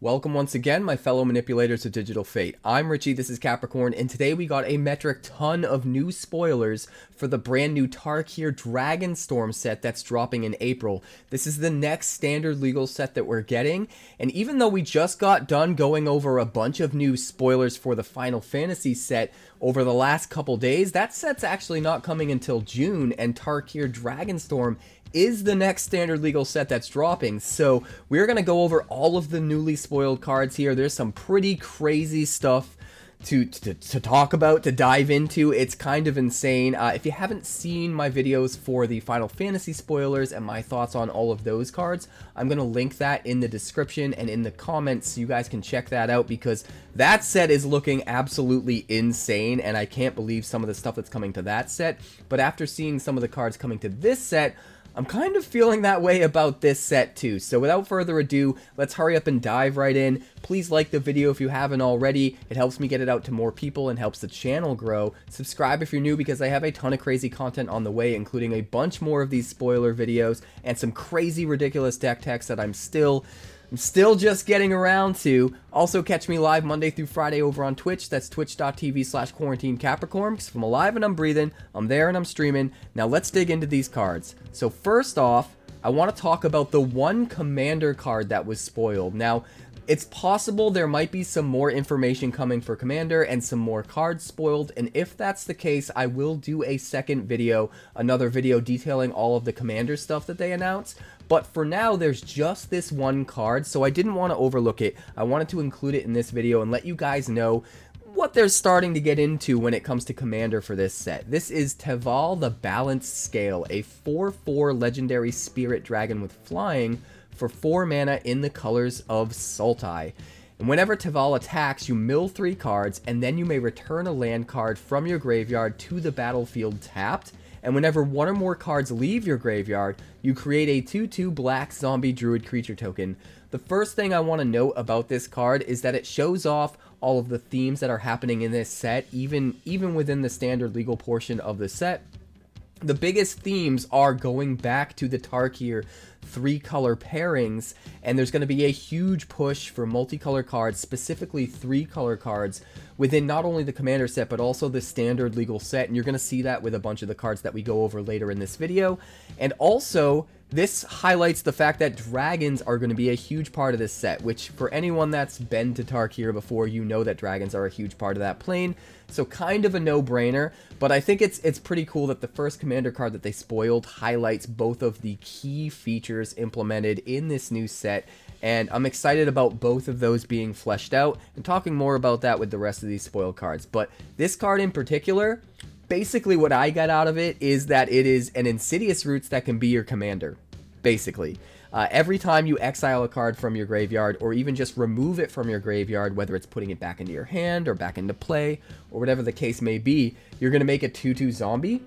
Welcome once again, my fellow manipulators of Digital Fate. I'm Richie, this is Capricorn, and today we got a metric ton of new spoilers for the brand new TARKIR DRAGONSTORM set that's dropping in April. This is the next standard legal set that we're getting, and even though we just got done going over a bunch of new spoilers for the Final Fantasy set over the last couple days, that set's actually not coming until June, and TARKIR DRAGONSTORM is the next standard legal set that's dropping. So we're going to go over all of the newly spoiled cards here. There's some pretty crazy stuff to talk about, to dive into. It's kind of insane. If you haven't seen my videos for the Final Fantasy spoilers and my thoughts on all of those cards, I'm going to link that in the description and in the comments so you guys can check that out, because that set is looking absolutely insane and I can't believe some of the stuff that's coming to that set. But after seeing some of the cards coming to this set, I'm kind of feeling that way about this set too. So without further ado, let's hurry up and dive right in. Please like the video if you haven't already. It helps me get it out to more people and helps the channel grow. Subscribe if you're new, because I have a ton of crazy content on the way, including a bunch more of these spoiler videos and some crazy ridiculous deck techs that I'm still just getting around to. Also, catch me live Monday through Friday over on Twitch. That's twitch.tv/QuarantineCapricorn. Because if I'm alive and I'm breathing, I'm there and I'm streaming. Now let's dig into these cards. So first off, I want to talk about the one commander card that was spoiled. Now, it's possible there might be some more information coming for Commander and some more cards spoiled, and if that's the case, I will do a second video, another video detailing all of the Commander stuff that they announced. But for now, there's just this one card, so I didn't want to overlook it. I wanted to include it in this video and let you guys know what they're starting to get into when it comes to Commander for this set. This is Teval the Balanced Scale, a 4/4 legendary spirit dragon with flying for 4 mana in the colors of Sultai. And whenever Teval attacks, you mill 3 cards, and then you may return a land card from your graveyard to the battlefield tapped. And whenever one or more cards leave your graveyard, you create a 2/2 black zombie druid creature token. The first thing I want to note about this card is that it shows off all of the themes that are happening in this set, even within the standard legal portion of the set. The biggest themes are going back to the TARKIR 3-color pairings, and there's going to be a huge push for multicolor cards, specifically 3-color cards, within not only the Commander set, but also the standard legal set, and you're going to see that with a bunch of the cards that we go over later in this video. And also, this highlights the fact that dragons are going to be a huge part of this set, which for anyone that's been to TARKIR before, you know that dragons are a huge part of that plane. So kind of a no-brainer, but I think it's pretty cool that the first Commander card that they spoiled highlights both of the key features implemented in this new set, and I'm excited about both of those being fleshed out, and talking more about that with the rest of these spoiled cards. But this card in particular, basically what I got out of it is that it is an Insidious Roots that can be your commander, basically. Every time you exile a card from your graveyard, or even just remove it from your graveyard, whether it's putting it back into your hand or back into play, or whatever the case may be, you're going to make a 2/2 zombie,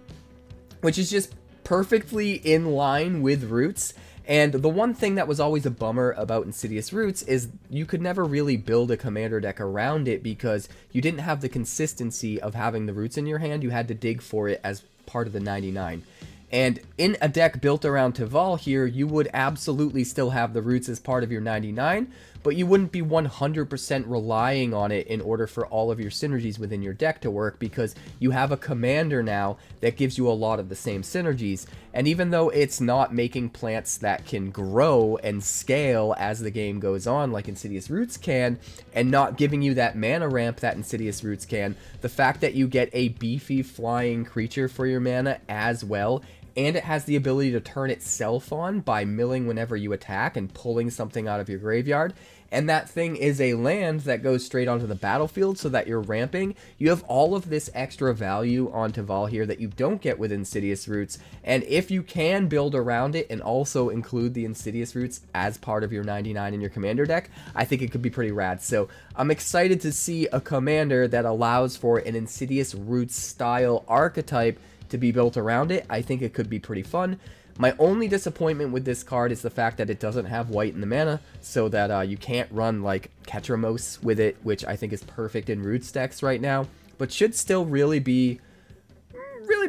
which is just perfectly in line with Roots. And the one thing that was always a bummer about Insidious Roots is you could never really build a Commander deck around it, because you didn't have the consistency of having the Roots in your hand. You had to dig for it as part of the 99. And in a deck built around Teval here, you would absolutely still have the Roots as part of your 99, but you wouldn't be 100% relying on it in order for all of your synergies within your deck to work, because you have a Commander now that gives you a lot of the same synergies. And even though it's not making plants that can grow and scale as the game goes on like Insidious Roots can, and not giving you that mana ramp that Insidious Roots can, the fact that you get a beefy flying creature for your mana as well, and it has the ability to turn itself on by milling whenever you attack and pulling something out of your graveyard, and that thing is a land that goes straight onto the battlefield so that you're ramping. You have all of this extra value on Teval here that you don't get with Insidious Roots, and if you can build around it and also include the Insidious Roots as part of your 99 in your Commander deck, I think it could be pretty rad. So I'm excited to see a Commander that allows for an Insidious Roots style archetype to be built around it. I think it could be pretty fun. My only disappointment with this card is the fact that it doesn't have white in the mana, so that you can't run like Ketramos with it, which I think is perfect in Roots decks right now, but should still really be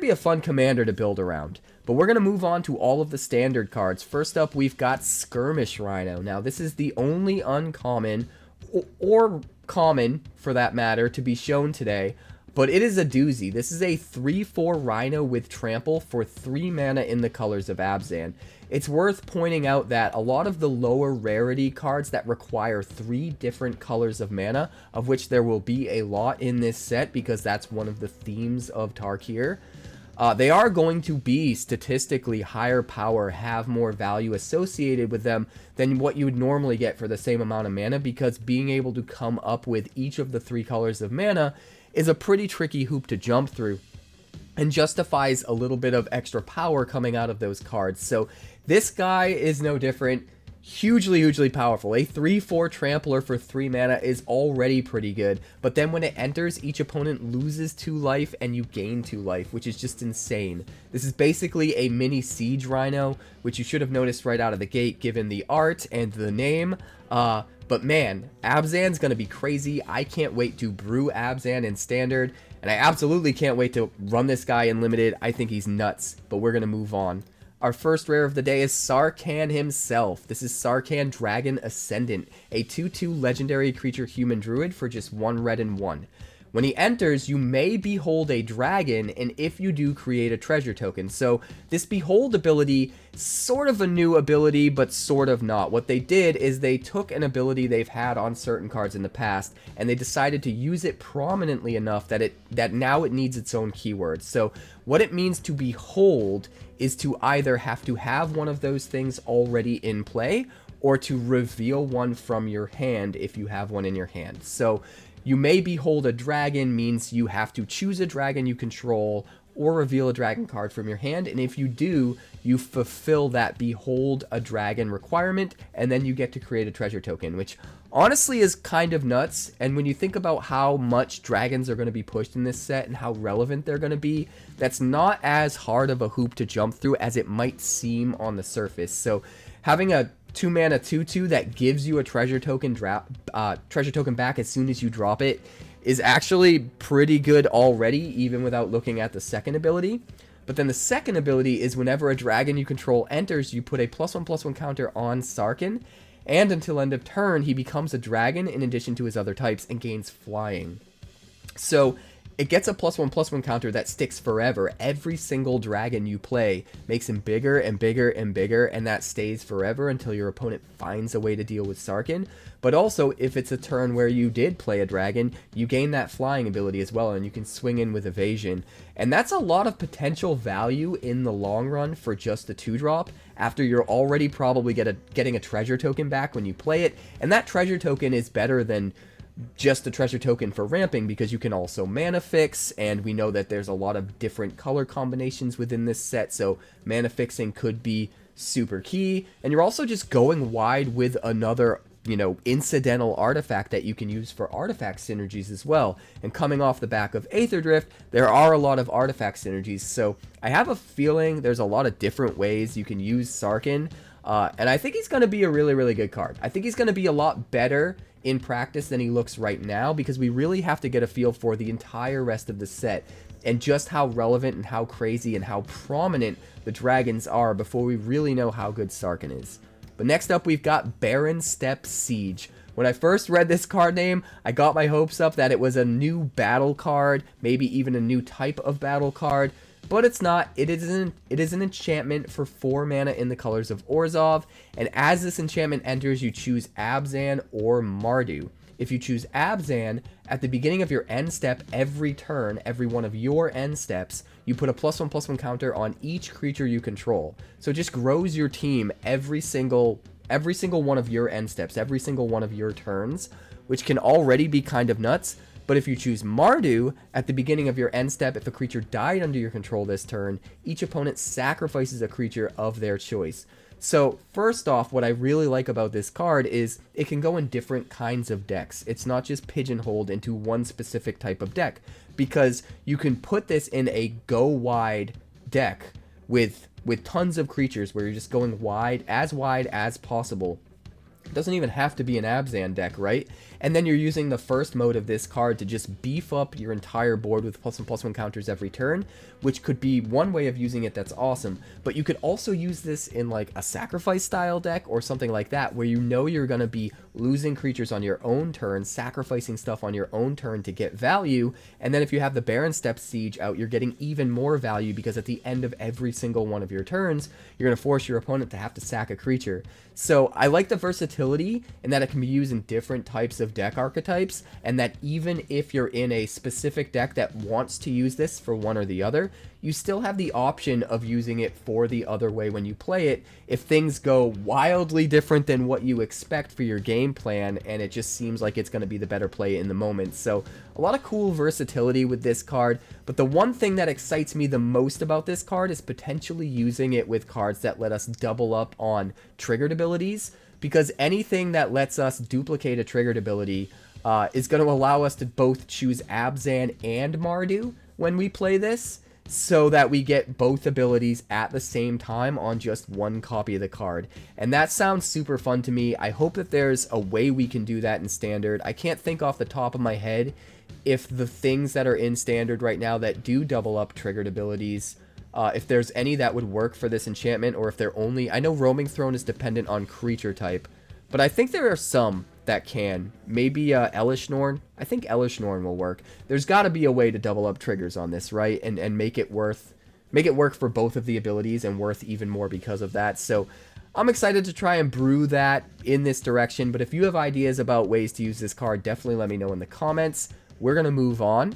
a fun commander to build around. But we're going to move on to all of the standard cards. First up, we've got Skirmish Rhino. Now, this is the only uncommon, or common for that matter, to be shown today. But it is a doozy. This is a 3/4 Rhino with Trample for 3 mana in the colors of Abzan. It's worth pointing out that a lot of the lower rarity cards that require 3 different colors of mana, of which there will be a lot in this set because that's one of the themes of Tarkir, they are going to be statistically higher power, have more value associated with them than what you would normally get for the same amount of mana, because being able to come up with each of the 3 colors of mana is a pretty tricky hoop to jump through and justifies a little bit of extra power coming out of those cards. So this guy is no different. Hugely powerful. A 3/4 Trampler for 3 mana is already pretty good, but then when it enters, each opponent loses 2 life and you gain 2 life, which is just insane. This is basically a mini Siege Rhino, which you should have noticed right out of the gate given the art and the name. But man, Abzan's gonna be crazy. I can't wait to brew Abzan in Standard, and I absolutely can't wait to run this guy in Limited. I think he's nuts, but we're gonna move on. Our first rare of the day is Sarkhan himself. This is Sarkhan Dragon Ascendant, a 2/2 legendary creature human druid for just 1 red and 1. When he enters, you may behold a dragon, and if you do, create a treasure token. So this behold ability, sort of a new ability, but sort of not. What they did is they took an ability they've had on certain cards in the past, and they decided to use it prominently enough that now it needs its own keyword. So what it means to behold is to either have to have one of those things already in play, or to reveal one from your hand if you have one in your hand. So you may behold a dragon means you have to choose a dragon you control or reveal a dragon card from your hand, and if you do, you fulfill that behold a dragon requirement, and then you get to create a treasure token, which honestly is kind of nuts. And when you think about how much dragons are going to be pushed in this set and how relevant they're going to be, that's not as hard of a hoop to jump through as it might seem on the surface. So having a 2 mana 2/2 that gives you a treasure token back as soon as you drop it is actually pretty good already, even without looking at the second ability. But then the second ability is whenever a dragon you control enters, you put a +1/+1 counter on Sarkhan, and until end of turn, he becomes a dragon in addition to his other types and gains flying. So it gets a +1/+1 counter that sticks forever. Every single dragon you play makes him bigger and bigger and bigger, and that stays forever until your opponent finds a way to deal with Sarkhan. But also, if it's a turn where you did play a dragon, you gain that flying ability as well, and you can swing in with evasion. And that's a lot of potential value in the long run for just a 2-drop, after you're already probably getting a treasure token back when you play it. And that treasure token is better than just a treasure token for ramping, because you can also mana fix, and we know that there's a lot of different color combinations within this set, so mana fixing could be super key. And you're also just going wide with another, you know, incidental artifact that you can use for artifact synergies as well. And coming off the back of Aether Drift, there are a lot of artifact synergies, so I have a feeling there's a lot of different ways you can use Sarkhan, and I think he's going to be a really good card. I think he's going to be a lot better in practice than he looks right now, because we really have to get a feel for the entire rest of the set and just how relevant and how crazy and how prominent the dragons are before we really know how good Sarkhan is. But next up, we've got Barren Steppe Siege. When I first read this card name, I got my hopes up that it was a new battle card, maybe even a new type of battle card, but it's not. It is an enchantment for 4 mana in the colors of Orzhov, and as this enchantment enters, you choose Abzan or Mardu. If you choose Abzan, at the beginning of your end step every turn, every one of your end steps, you put a +1/+1 counter on each creature you control. So it just grows your team every single one of your end steps, every single one of your turns, which can already be kind of nuts. But if you choose Mardu, at the beginning of your end step, if a creature died under your control this turn, each opponent sacrifices a creature of their choice. So first off, what I really like about this card is it can go in different kinds of decks. It's not just pigeonholed into one specific type of deck, because you can put this in a go wide deck with tons of creatures where you're just going wide as possible. It doesn't even have to be an Abzan deck, right? And then you're using the first mode of this card to just beef up your entire board with +1/+1 counters every turn, which could be one way of using it that's awesome. But you could also use this in like a sacrifice style deck or something like that, where you know you're going to be losing creatures on your own turn, sacrificing stuff on your own turn to get value, and then if you have the Baron Step Siege out, you're getting even more value because at the end of every single one of your turns, you're going to force your opponent to have to sack a creature. So I like the versatility in that it can be used in different types of deck archetypes, and that even if you're in a specific deck that wants to use this for one or the other, you still have the option of using it for the other way when you play it if things go wildly different than what you expect for your game plan and it just seems like it's going to be the better play in the moment. So a lot of cool versatility with this card, but the one thing that excites me the most about this card is potentially using it with cards that let us double up on triggered abilities, because anything that lets us duplicate a triggered ability is going to allow us to both choose Abzan and Mardu when we play this, so that we get both abilities at the same time on just one copy of the card. And that sounds super fun to me. I hope that there's a way we can do that in Standard. I can't think off the top of my head if the things that are in Standard right now that do double up triggered abilities, if there's any that would work for this enchantment, or if they're only... I know Roaming Throne is dependent on creature type, but I think there are some that can. Maybe Elishnorn. I think Elishnorn will work. There's got to be a way to double up triggers on this, right? And make it work for both of the abilities and worth even more because of that. So I'm excited to try and brew that in this direction. But if you have ideas about ways to use this card, definitely let me know in the comments. We're going to move on.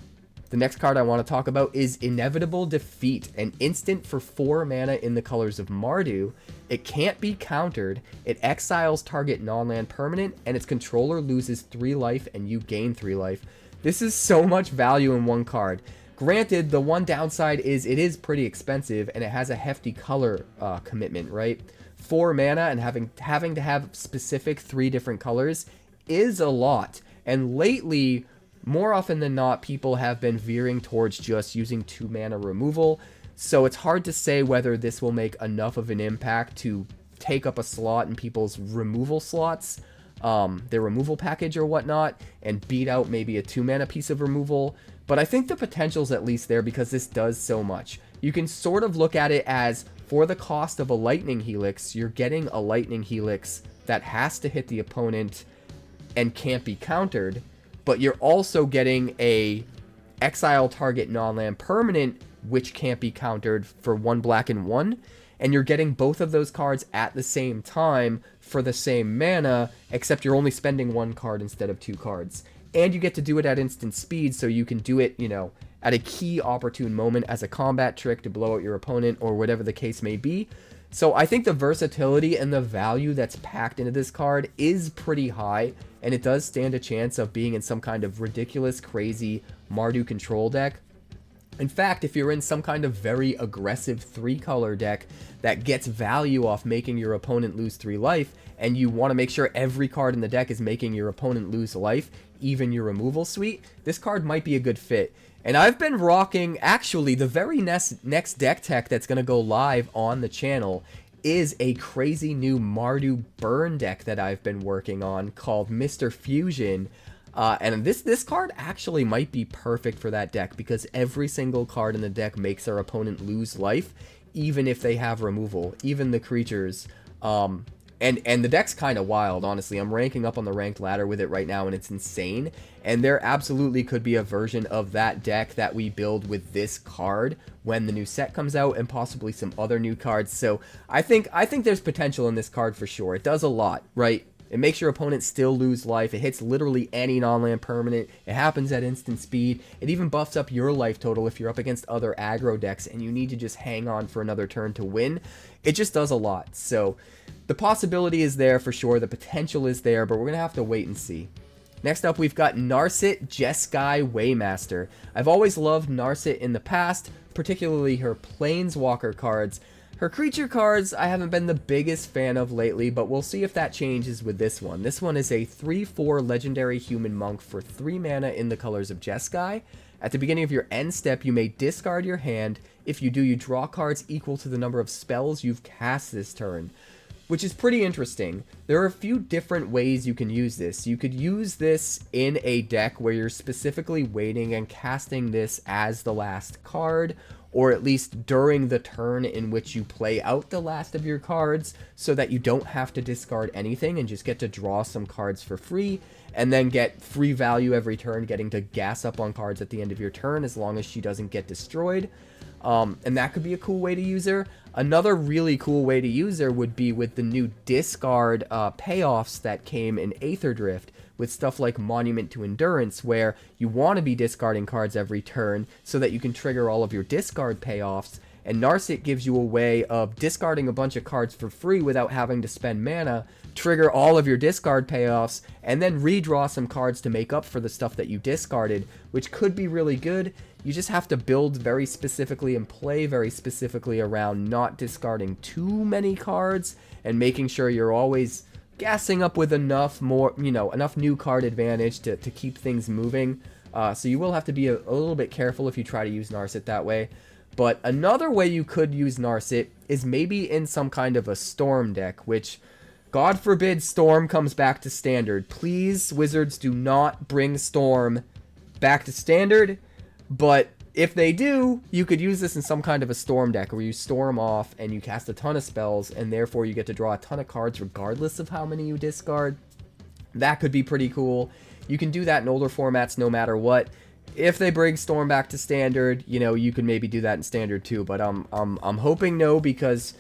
The next card I want to talk about is Inevitable Defeat, an instant for 4 mana in the colors of Mardu. It can't be countered, it exiles target non-land permanent, and its controller loses 3 life and you gain 3 life. This is so much value in one card. Granted, the one downside is it is pretty expensive and it has a hefty color commitment, right? 4 mana and having to have specific 3 different colors is a lot. And lately, more often than not, people have been veering towards just using 2 mana removal, so it's hard to say whether this will make enough of an impact to take up a slot in people's removal slots, their removal package or whatnot, and beat out maybe a 2 mana piece of removal. But I think the potential's at least there because this does so much. You can sort of look at it as, for the cost of a Lightning Helix, you're getting a Lightning Helix that has to hit the opponent and can't be countered, but you're also getting a exile target non-land permanent which can't be countered for 1 black and 1, and you're getting both of those cards at the same time for the same mana, except you're only spending 1 card instead of 2 cards. And you get to do it at instant speed, so you can do it, you know, at a key opportune moment as a combat trick to blow out your opponent or whatever the case may be. So I think the versatility and the value that's packed into this card is pretty high, and it does stand a chance of being in some kind of ridiculous, crazy Mardu control deck. In fact, if you're in some kind of very aggressive 3-color deck that gets value off making your opponent lose 3 life, and you want to make sure every card in the deck is making your opponent lose life, even your removal suite, this card might be a good fit. And I've been rocking, actually, the very next deck tech that's going to go live on the channel is a crazy new Mardu burn deck that I've been working on called Mr. Fusion. And this card actually might be perfect for that deck because every single card in the deck makes their opponent lose life, even if they have removal, even the creatures. And the deck's kind of wild, honestly. I'm ranking up on the ranked ladder with it right now, and it's insane. And there absolutely could be a version of that deck that we build with this card when the new set comes out, and possibly some other new cards. So I think there's potential in this card for sure. It does a lot, right? It makes your opponent still lose life. It hits literally any non-land permanent. It happens at instant speed. It even buffs up your life total if you're up against other aggro decks and you need to just hang on for another turn to win. It just does a lot. So the possibility is there for sure. The potential is there, but we're going to have to wait and see. Next up, we've got Narset Jeskai Waymaster. I've always loved Narset in the past, particularly her Planeswalker cards. Her creature cards, I haven't been the biggest fan of lately, but we'll see if that changes with this one. This one is a 3/4 legendary human monk for 3 mana in the colors of Jeskai. At the beginning of your end step, you may discard your hand. If you do, you draw cards equal to the number of spells you've cast this turn. which is pretty interesting. There are a few different ways you can use this. You could use this in a deck where you're specifically waiting and casting this as the last card, or at least during the turn in which you play out the last of your cards, so that you don't have to discard anything and just get to draw some cards for free, and then get free value every turn, getting to gas up on cards at the end of your turn as long as she doesn't get destroyed. And that could be a cool way to use her. Another really cool way to use her would be with the new discard payoffs that came in Aether Drift, with stuff like Monument to Endurance, where you want to be discarding cards every turn so that you can trigger all of your discard payoffs. And Narset gives you a way of discarding a bunch of cards for free without having to spend mana, trigger all of your discard payoffs, and then redraw some cards to make up for the stuff that you discarded, which could be really good. You just have to build very specifically and play very specifically around not discarding too many cards and making sure you're always gassing up with enough enough new card advantage to keep things moving. So you will have to be a little bit careful if you try to use Narset that way. But another way you could use Narset is maybe in some kind of a Storm deck, which, God forbid Storm comes back to Standard. Please, Wizards, do not bring Storm back to Standard. But if they do, you could use this in some kind of a Storm deck where you Storm off and you cast a ton of spells, and therefore you get to draw a ton of cards regardless of how many you discard. That could be pretty cool. You can do that in older formats no matter what. If they bring Storm back to Standard, you could maybe do that in Standard too. But I'm hoping no, because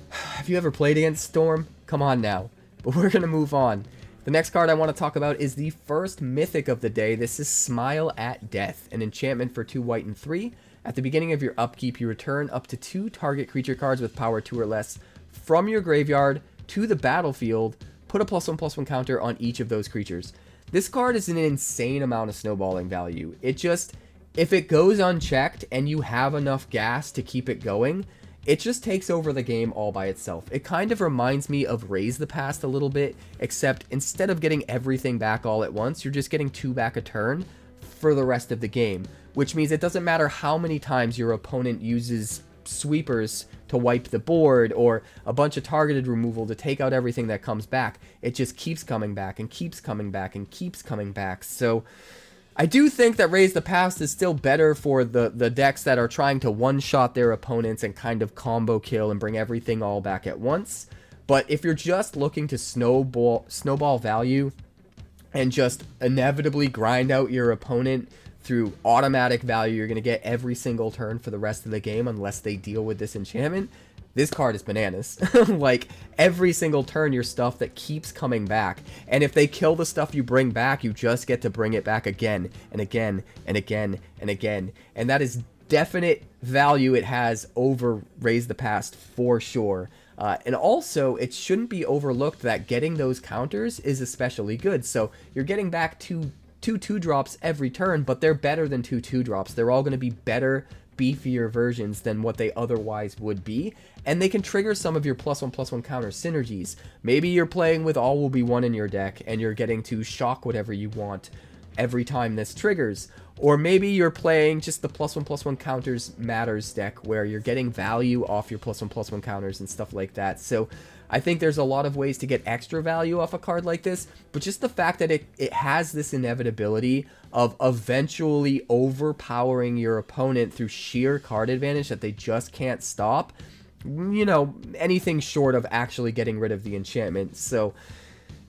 have you ever played against Storm? Come on now. But we're going to move on. The next card I want to talk about is the first Mythic of the day. This is Smile at Death, an enchantment for 2 white and 3. At the beginning of your upkeep, you return up to 2 target creature cards with power 2 or less from your graveyard to the battlefield. Put a +1/+1 counter on each of those creatures. This card is an insane amount of snowballing value. It just, if it goes unchecked and you have enough gas to keep it going, it just takes over the game all by itself. It kind of reminds me of Raise the Past a little bit, except instead of getting everything back all at once, you're just getting 2 back a turn for the rest of the game, which means it doesn't matter how many times your opponent uses sweepers to wipe the board or a bunch of targeted removal to take out everything that comes back. It just keeps coming back and keeps coming back and keeps coming back. So I do think that Raise the Past is still better for the decks that are trying to one-shot their opponents and kind of combo kill and bring everything all back at once. But if you're just looking to snowball value and just inevitably grind out your opponent through automatic value you're going to get every single turn for the rest of the game unless they deal with this enchantment, this card is bananas. Like, every single turn, your stuff that keeps coming back. And if they kill the stuff you bring back, you just get to bring it back again and again and again and again. And that is definite value it has over Raise the Past for sure. And also, it shouldn't be overlooked that getting those counters is especially good. So you're getting back two 2-drops every turn, but they're better than 2 2-drops. They're all going to be better, beefier versions than what they otherwise would be, and they can trigger some of your +1/+1 counter synergies. Maybe you're playing with All Will Be One in your deck, and you're getting to shock whatever you want every time this triggers. Or maybe you're playing just the +1/+1 counters matters deck, where you're getting value off your +1/+1 counters and stuff like that. So I think there's a lot of ways to get extra value off a card like this, but just the fact that it has this inevitability of eventually overpowering your opponent through sheer card advantage that they just can't stop, anything short of actually getting rid of the enchantment. So,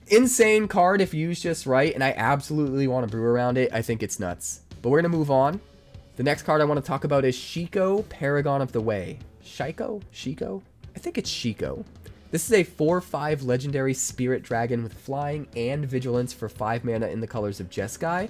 insane card if used just right, and I absolutely want to brew around it. I think it's nuts. But we're going to move on. The next card I want to talk about is 𝐭, Paragon of the Way. 𝐭? I think it's 𝐭. This is a 4/5 legendary spirit dragon with flying and vigilance for 5 mana in the colors of Jeskai.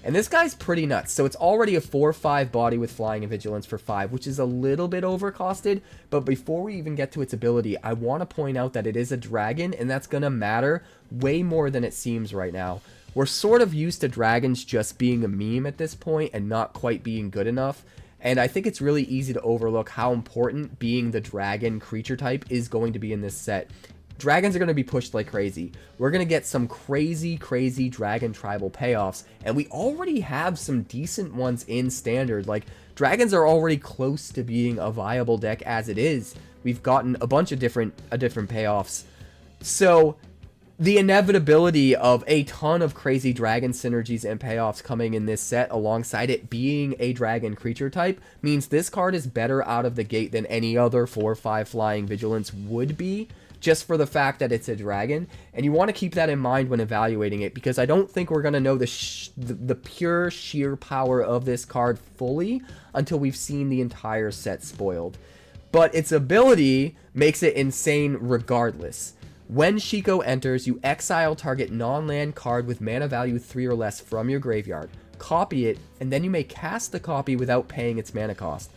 And this guy's pretty nuts. So it's already a 4/5 body with flying and vigilance for 5, which is a little bit overcosted. But before we even get to its ability, I want to point out that it is a dragon, and that's going to matter way more than it seems right now. We're sort of used to dragons just being a meme at this point and not quite being good enough. And I think it's really easy to overlook how important being the dragon creature type is going to be in this set. Dragons are going to be pushed like crazy. We're going to get some crazy dragon tribal payoffs, and we already have some decent ones in Standard. Like, Dragons are already close to being a viable deck as it is. We've gotten a bunch of different payoffs. So the inevitability of a ton of crazy dragon synergies and payoffs coming in this set alongside it being a dragon creature type means this card is better out of the gate than any other 4/5 flying vigilance would be, just for the fact that it's a dragon. And you want to keep that in mind when evaluating it, because I don't think we're going to know the pure sheer power of this card fully until we've seen the entire set spoiled. But its ability makes it insane regardless. When 𝐭 enters, you exile target non-land card with mana value 3 or less from your graveyard, copy it, and then you may cast the copy without paying its mana cost.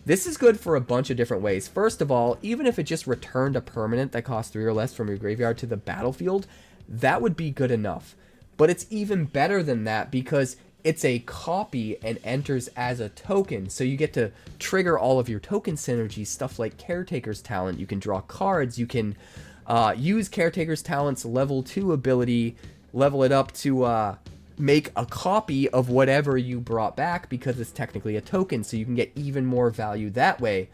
This is good for a bunch of different ways. First of all, even if it just returned a permanent that costs 3 or less from your graveyard to the battlefield, that would be good enough. But it's even better than that because it's a copy and enters as a token, so you get to trigger all of your token synergies, stuff like Caretaker's Talent. You can draw cards, you can use Caretaker's Talent's level 2 ability, level it up to make a copy of whatever you brought back because it's technically a token, so you can get even more value that way.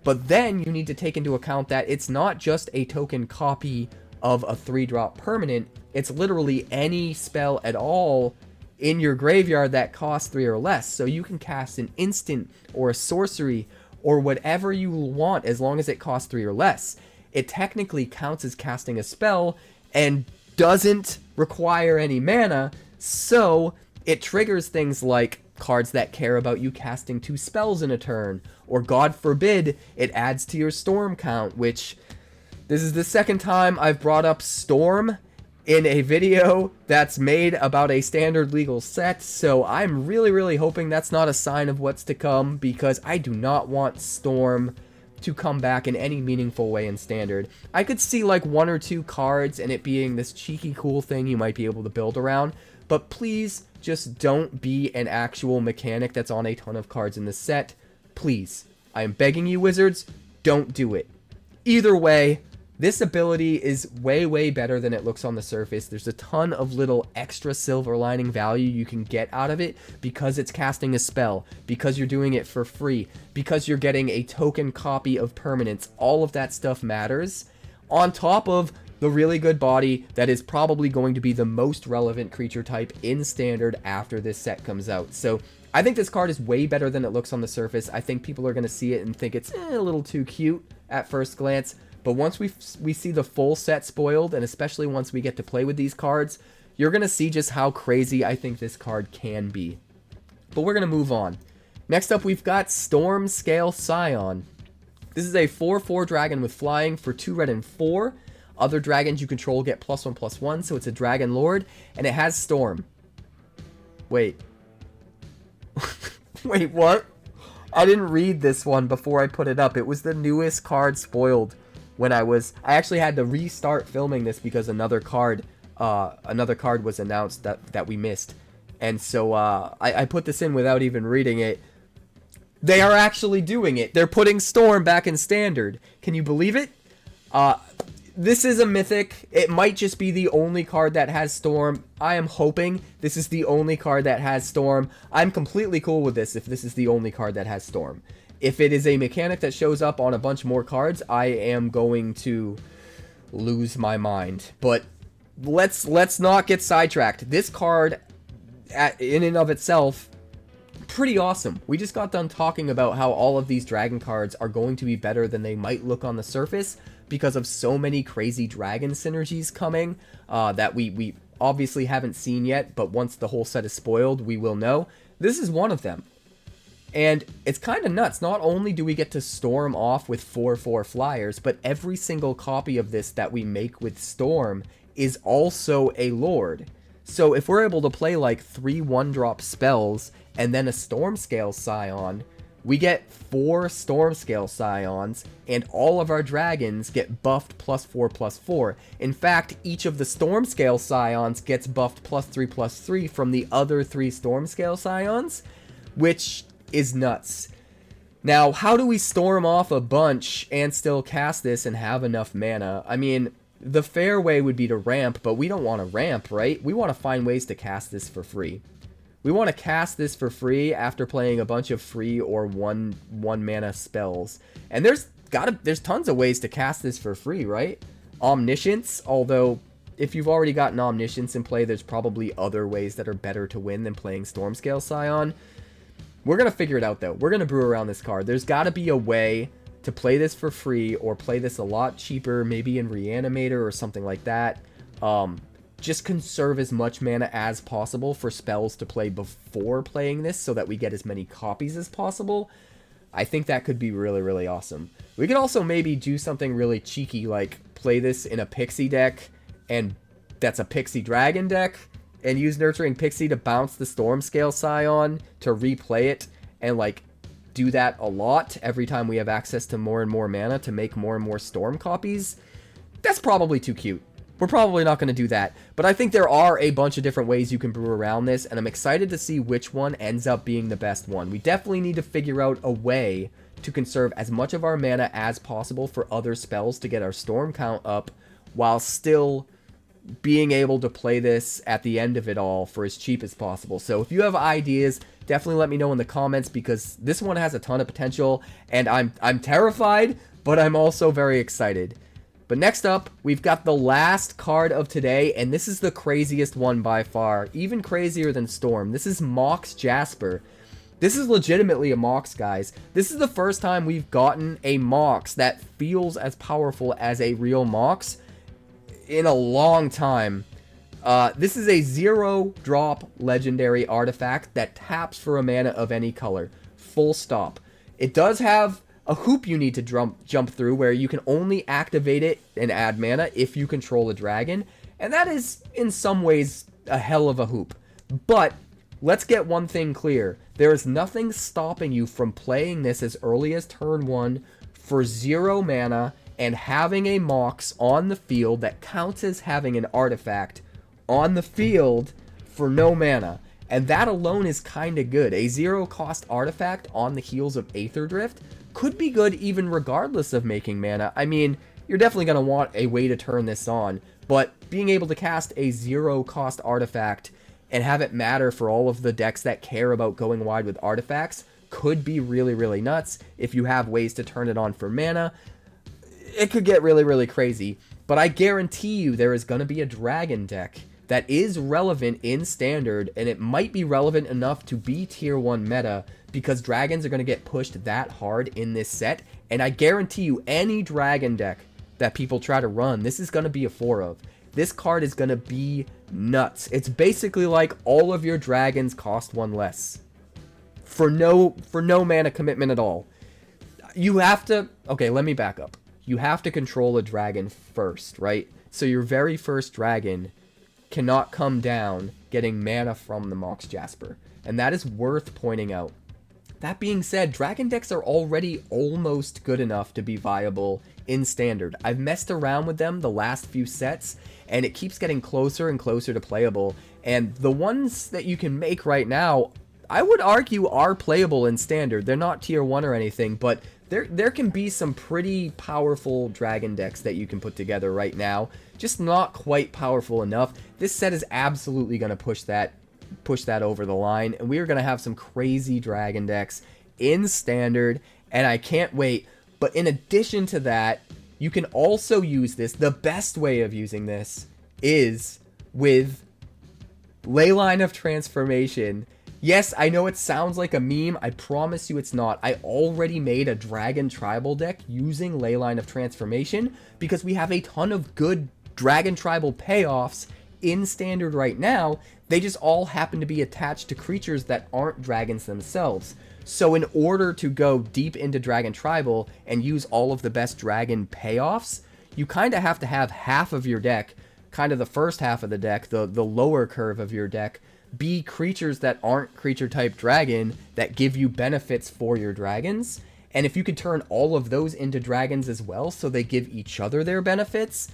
But then you need to take into account that it's not just a token copy of a 3-drop permanent, it's literally any spell at all in your graveyard that costs 3 or less. So you can cast an instant or a sorcery or whatever you want as long as it costs 3 or less. It technically counts as casting a spell and doesn't require any mana, so it triggers things like cards that care about you casting 2 spells in a turn, or God forbid, it adds to your storm count, which this is the second time I've brought up storm in a video that's made about a standard legal set, so I'm really hoping that's not a sign of what's to come, because I do not want storm to come back in any meaningful way in standard. I could see like 1 or 2 cards and it being this cheeky cool thing you might be able to build around, but please just don't be an actual mechanic that's on a ton of cards in the set. Please. I am begging you, Wizards, don't do it. Either way, this ability is way better than it looks on the surface. There's a ton of little extra silver lining value you can get out of it because it's casting a spell, because you're doing it for free, because you're getting a token copy of permanents. All of that stuff matters. On top of the really good body that is probably going to be the most relevant creature type in standard after this set comes out. So I think this card is way better than it looks on the surface. I think people are going to see it and think it's a little too cute at first glance. But once we see the full set spoiled, and especially once we get to play with these cards, you're going to see just how crazy I think this card can be. But we're going to move on. Next up, we've got Storm Scale Scion. This is a 4/4 dragon with flying for 2 red and 4. Other dragons you control get +1/+1, so it's a dragon lord, and it has Storm. Wait. Wait, what? I didn't read this one before I put it up. It was the newest card spoiled. When I actually had to restart filming this because another card was announced that we missed. And so I put this in without even reading it. They are actually doing it. They're putting Storm back in standard. Can you believe it? This is a mythic. It might just be the only card that has Storm. I am hoping this is the only card that has Storm. I'm completely cool with this if this is the only card that has Storm. If it is a mechanic that shows up on a bunch more cards, I am going to lose my mind. But let's not get sidetracked. This card, in and of itself, pretty awesome. We just got done talking about how all of these dragon cards are going to be better than they might look on the surface because of so many crazy dragon synergies coming that we obviously haven't seen yet, but once the whole set is spoiled, we will know. This is one of them. And it's kind of nuts. Not only do we get to storm off with 4/4 flyers, but every single copy of this that we make with Storm is also a Lord. So if we're able to play like 3 1-drop spells and then a Storm Scale Scion, we get 4 Storm Scale Scions, and all of our dragons get buffed +4/+4. In fact, each of the Storm Scale Scions gets buffed +3/+3 from the other 3 Storm Scale Scions, which is nuts. Now, how do we storm off a bunch and still cast this and have enough mana? I mean, the fair way would be to ramp, but we don't want to ramp, right? We want to find ways to cast this for free. we want to cast this for free after playing a bunch of free or one mana spells. And there's tons of ways to cast this for free, right? Omniscience, although if you've already gotten Omniscience in play, there's probably other ways that are better to win than playing Stormscale Scion. We're going to figure it out, though. We're going to brew around this card. There's got to be a way to play this for free or play this a lot cheaper, maybe in Reanimator or something like that. Just conserve as much mana as possible for spells to play before playing this so that we get as many copies as possible. I think that could be really, really awesome. We could also maybe do something really cheeky, like play this in a Pixie deck, and that's a Pixie Dragon deck, and use Nurturing Pixie to bounce the Stormscale Scion to replay it, and like do that a lot every time we have access to more and more mana to make more and more Storm copies. That's probably too cute. We're probably not going to do that, but I think there are a bunch of different ways you can brew around this, and I'm excited to see which one ends up being the best one. We definitely need to figure out a way to conserve as much of our mana as possible for other spells to get our Storm count up, while still being able to play this at the end of it all for as cheap as possible. So if you have ideas, definitely let me know in the comments, because this one has a ton of potential, and I'm terrified, but I'm also very excited. But next up, we've got the last card of today, and this is the craziest one by far, even crazier than Storm. This is Mox Jasper. This is legitimately a Mox, guys. This is the first time we've gotten a Mox that feels as powerful as a real Mox in a long time. This is a 0-drop legendary artifact that taps for a mana of any color. Full stop. It does have a hoop you need to jump through, where you can only activate it and add mana if you control a dragon, and that is in some ways a hell of a hoop. But let's get one thing clear. There is nothing stopping you from playing this as early as turn 1 for 0 mana and having a Mox on the field that counts as having an artifact on the field for no mana. And that alone is kinda good. A 0-cost artifact on the heels of Aether Drift could be good even regardless of making mana. I mean, you're definitely going to want a way to turn this on, but being able to cast a 0-cost artifact and have it matter for all of the decks that care about going wide with artifacts could be really, really nuts. If you have ways to turn it on for mana, it could get really, really crazy. But I guarantee you there is going to be a dragon deck that is relevant in Standard, and it might be relevant enough to be tier 1 meta, because dragons are going to get pushed that hard in this set, and I guarantee you any dragon deck that people try to run, this is going to be a 4 of. This card is going to be nuts. It's basically like all of your dragons cost 1 less. For no mana commitment at all. You have to... Okay, let me back up. You have to control a dragon first, right? So your very first dragon cannot come down getting mana from the Mox Jasper, and that is worth pointing out. That being said, dragon decks are already almost good enough to be viable in Standard. I've messed around with them the last few sets, and it keeps getting closer and closer to playable, and the ones that you can make right now, I would argue are playable in Standard. They're not tier 1 or anything, but there can be some pretty powerful dragon decks that you can put together right now, just not quite powerful enough. This set is absolutely going to push that over the line, and we are going to have some crazy dragon decks in Standard, and I can't wait. But in addition to that, you can also use this. The best way of using this is with Leyline of Transformation. Yes, I know it sounds like a meme. I promise you it's not. I already made a dragon tribal deck using Leyline of Transformation, because we have a ton of good dragon tribal payoffs in Standard right now. They just all happen to be attached to creatures that aren't dragons themselves. So in order to go deep into Dragon Tribal and use all of the best dragon payoffs, you kind of have to have half of your deck, kind of the first half of the deck, the lower curve of your deck, be creatures that aren't creature type dragon that give you benefits for your dragons. And if you could turn all of those into dragons as well, so they give each other their benefits,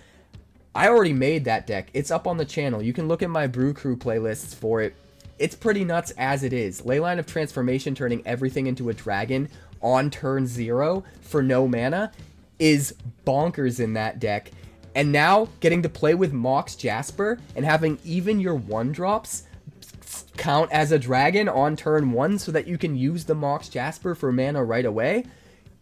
I already made that deck. It's up on the channel. You can look at my Brew Crew playlists for it. It's pretty nuts as it is. Leyline of Transformation turning everything into a dragon on turn 0 for no mana is bonkers in that deck. And now getting to play with Mox Jasper and having even your 1-drops count as a dragon on turn 1 so that you can use the Mox Jasper for mana right away,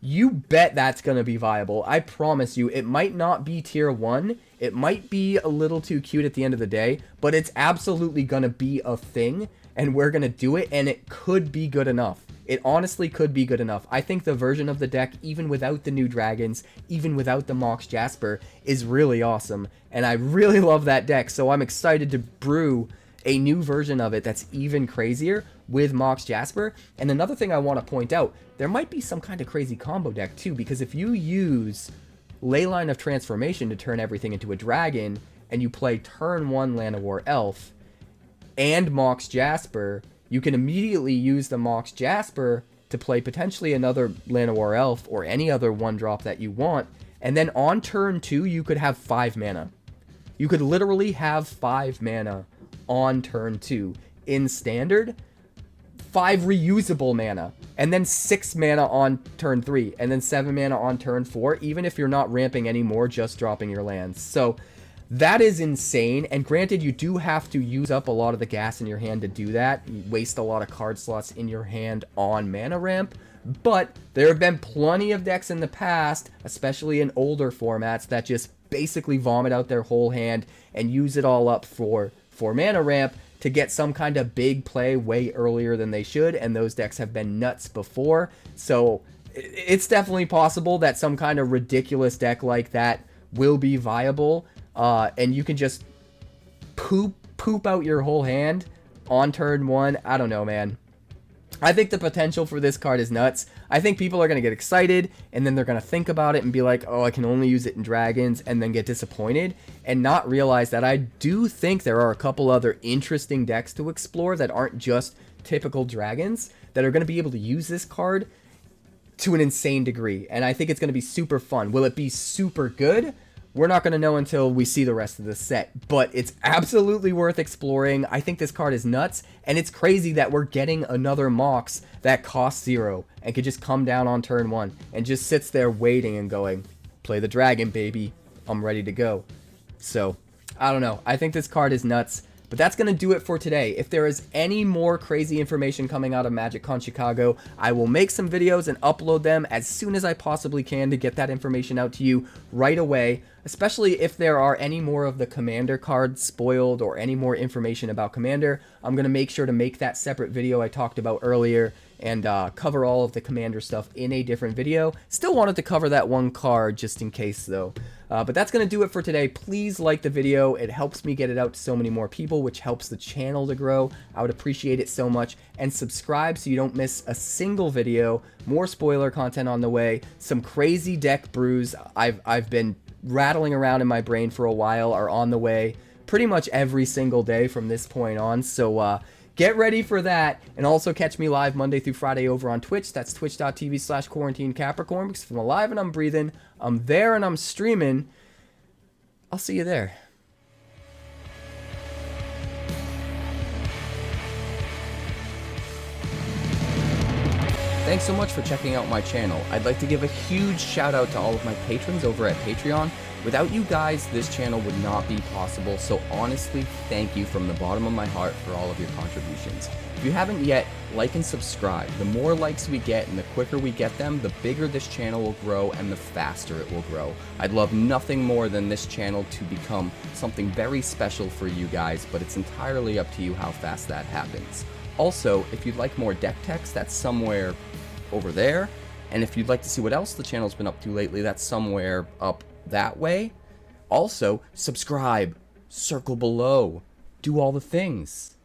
you bet that's going to be viable. I promise you, it might not be tier 1. It might be a little too cute at the end of the day, but it's absolutely going to be a thing, and we're going to do it, and it could be good enough. It honestly could be good enough. I think the version of the deck, even without the new dragons, even without the Mox Jasper, is really awesome, and I really love that deck, so I'm excited to brew a new version of it that's even crazier with Mox Jasper. And another thing I want to point out, there might be some kind of crazy combo deck too, because if you use Leyline of Transformation to turn everything into a dragon, and you play turn 1 Llanowar Elf and Mox Jasper, you can immediately use the Mox Jasper to play potentially another Llanowar Elf or any other 1-drop that you want, and then on turn 2 you could have 5 mana. You could literally have 5 mana on turn 2 in standard, 5 reusable mana, and then 6 mana on turn 3, and then 7 mana on turn 4, even if you're not ramping anymore, just dropping your lands. So that is insane, and granted, you do have to use up a lot of the gas in your hand to do that. You waste a lot of card slots in your hand on mana ramp, but there have been plenty of decks in the past, especially in older formats, that just basically vomit out their whole hand and use it all up for mana ramp to get some kind of big play way earlier than they should, and those decks have been nuts before. So it's definitely possible that some kind of ridiculous deck like that will be viable, and you can just poop out your whole hand on turn 1. I don't know, man. I think the potential for this card is nuts. I think people are going to get excited, and then they're going to think about it and be like, oh, I can only use it in dragons, and then get disappointed, and not realize that I do think there are a couple other interesting decks to explore that aren't just typical dragons, that are going to be able to use this card to an insane degree, and I think it's going to be super fun. Will it be super good? We're not going to know until we see the rest of the set, but it's absolutely worth exploring. I think this card is nuts, and it's crazy that we're getting another Mox that costs 0 and could just come down on turn 1 and just sits there waiting and going, play the dragon, baby. I'm ready to go. So, I don't know. I think this card is nuts. But that's going to do it for today. If there is any more crazy information coming out of MagicCon Chicago, I will make some videos and upload them as soon as I possibly can to get that information out to you right away, especially if there are any more of the Commander cards spoiled or any more information about Commander. I'm going to make sure to make that separate video I talked about earlier and cover all of the Commander stuff in a different video. Still wanted to cover that one card just in case though. But that's going to do it for today. Please like the video. It helps me get it out to so many more people, which helps the channel to grow. I would appreciate it so much. And subscribe so you don't miss a single video. More spoiler content on the way. Some crazy deck brews I've been rattling around in my brain for a while are on the way pretty much every single day from this point on. So get ready for that, and also catch me live Monday through Friday over on Twitch. That's twitch.tv/QuarantineCapricorn, because if I'm alive and I'm breathing, I'm there and I'm streaming. I'll see you there. Thanks so much for checking out my channel. I'd like to give a huge shout out to all of my patrons over at Patreon. Without you guys, this channel would not be possible, so honestly, thank you from the bottom of my heart for all of your contributions. If you haven't yet, like and subscribe. The more likes we get and the quicker we get them, the bigger this channel will grow and the faster it will grow. I'd love nothing more than this channel to become something very special for you guys, but it's entirely up to you how fast that happens. Also, if you'd like more deck text, that's somewhere over there. And if you'd like to see what else the channel's been up to lately, that's somewhere up that way. Also, subscribe, circle below, do all the things.